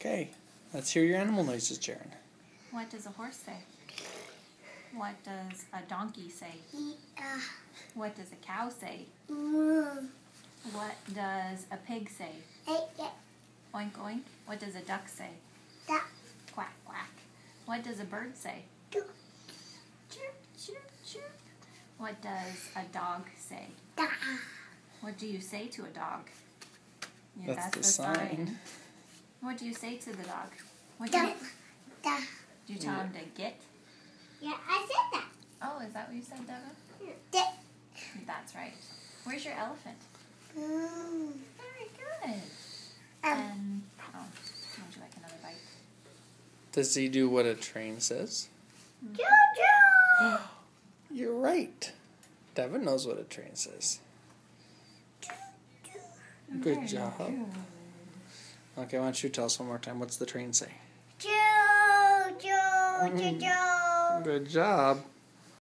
Okay, let's hear your animal noises, Jaren. What does a horse say? What does a donkey say? What does a cow say? What does a pig say? Oink oink. What does a duck say? Quack quack. What does a bird say? Chirp chirp chirp. What does a dog say? What do you say to a dog? Yeah, That's the sign. What do you say to the dog? What do you tell him to get? Yeah, I said that. Oh, is that what you said, Devin? Yeah. That's right. Where's your elephant? Very good. Would you like another bite? Does he do what a train says? Choo-choo! You're right. Devin knows what a train says. Good job. Okay, why don't you tell us one more time? What's the train say? Choo-choo, choo-choo. Good job.